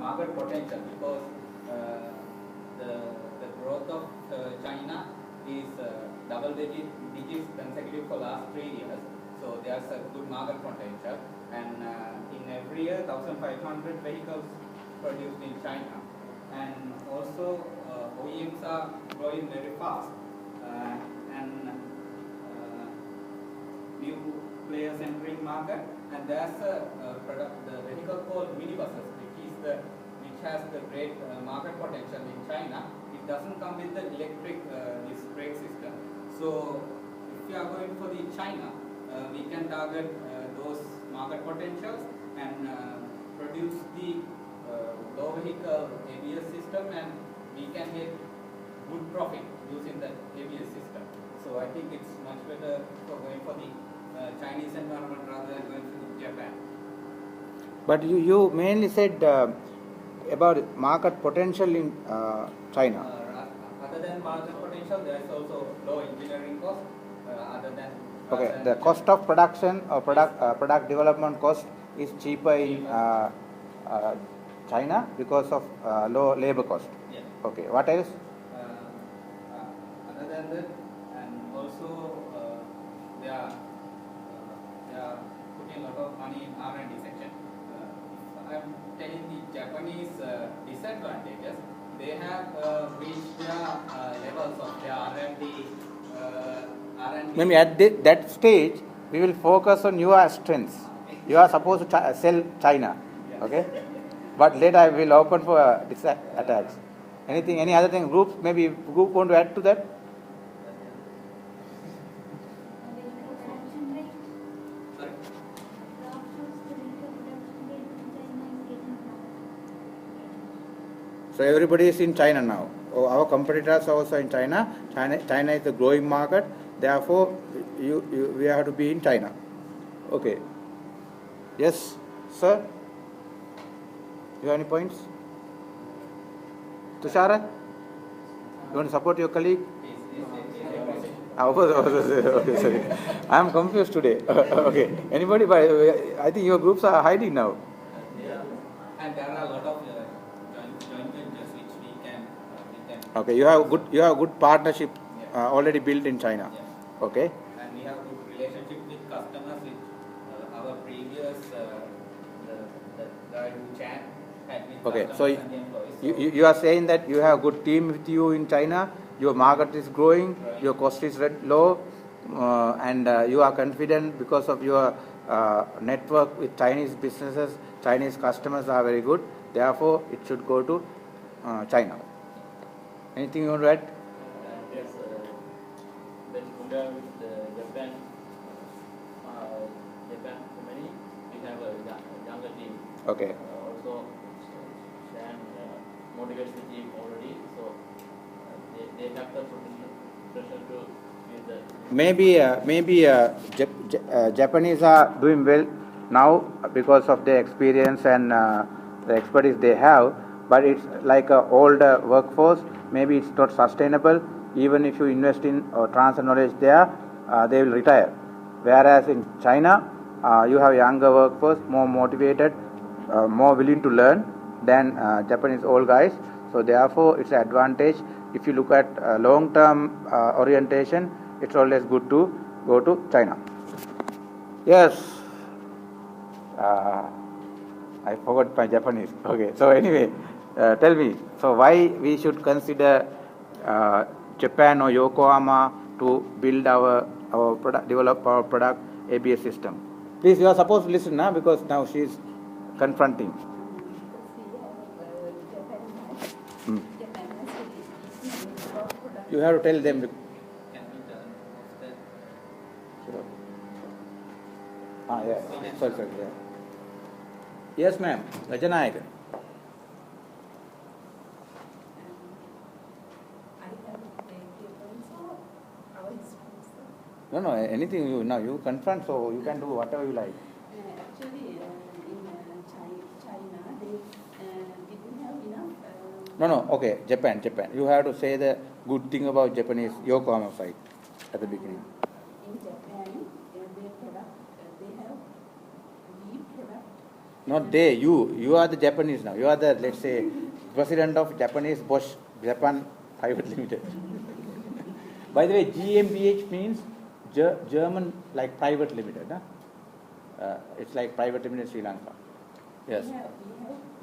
market potential because the growth of China is double digits consecutive for last 3 years. So there's a good market potential, and in every year 1,500 vehicles produced in China, and also OEMs are growing very fast, and new players entering market, and there's a product, the vehicle called minibuses, which has the great market potential in China. It doesn't come with the electric disc brake system. So if you are going for the China, we can target those market potentials and produce the low vehicle ABS system, and we can get good profit using the ABS system. So I think it's much better for going for the Chinese environment rather than going to Japan. But you mainly said about market potential in China. Other than market potential, there is also low engineering cost. Okay, the cost of production or product development cost is cheaper in China because of low labor cost. Yeah. Okay, what else? Other than that, and also they are putting a lot of money in R&D section. I'm telling the Japanese disadvantages. They have reached their levels of their R&D. Maybe at that stage, we will focus on your strengths. You are supposed to sell China, okay? But later I will open for attacks. Any other thing? Groups? Maybe group want to add to that? So everybody is in China now. Our competitors are also in China. China is a growing market. Therefore, we have to be in China. Okay. Yes, sir. You have any points? Tushara, you want to support your colleague? Okay, sorry. I am confused today. Okay. Anybody? I think your groups are hiding now. And there are a lot of joint ventures which we can. Okay, you have good partnership already built in China. Yeah. Okay. And we have good relationship with customers. With our previous the guy who Chan had with Okay, customers so and the employees. you are saying that you have a good team with you in China. Your market is growing. Your cost is low, and you are confident because of your network with Chinese businesses. Chinese customers are very good. Therefore, it should go to China. Anything you want to add? Yes, when compared with Japan company, we have a younger team. Okay. Also, Shan motivates the team already, so they have the pressure to maybe Japanese are doing well now because of their experience and the expertise they have, but it's like an older workforce. Maybe it's not sustainable. Even if you invest in or transfer knowledge there, they will retire. Whereas in China, you have younger workforce, more motivated, more willing to learn than Japanese old guys. So therefore, it's an advantage. If you look at long-term orientation, it's always good to go to China. Yes. I forgot my Japanese. Okay. So anyway, tell me. So why we should consider Japan or Yokohama to build our product, develop our product ABS system? Please, you are supposed to listen now because now she is confronting. You have to tell them. Yeah. Sorry. Yeah. Yes, ma'am. Rajanayak. No, anything you confront, so you can do whatever you like. Actually, in China, they didn't have enough. No, okay, Japan. You have to say the good thing about Japanese Yokohama site at the beginning. In Japan, their product, they have wheat product Not they, you. You are the Japanese now. You are the, let's say, president of Japanese Bosch Japan Private Limited. By the way, GmbH means German like private limited. Huh? It's like private limited Sri Lanka. Yes. We have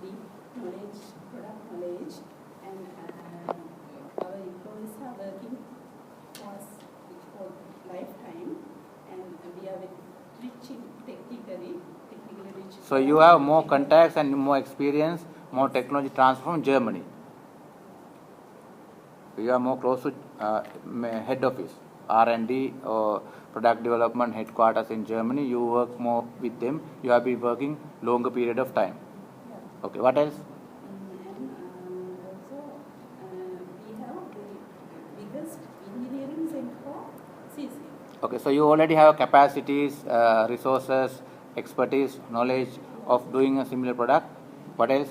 deep knowledge, product knowledge, and our employees are working for us for lifetime, and we are very rich in technically rich. So you have more contacts and more experience, more technology transfer from Germany. You are more close to head office, R&D or product development headquarters in Germany. You work more with them. You have been working longer period of time. Yeah. Okay, what else? And also we have the biggest engineering center for CC. Okay, so you already have capacities, resources, expertise, knowledge of doing a similar product. What else?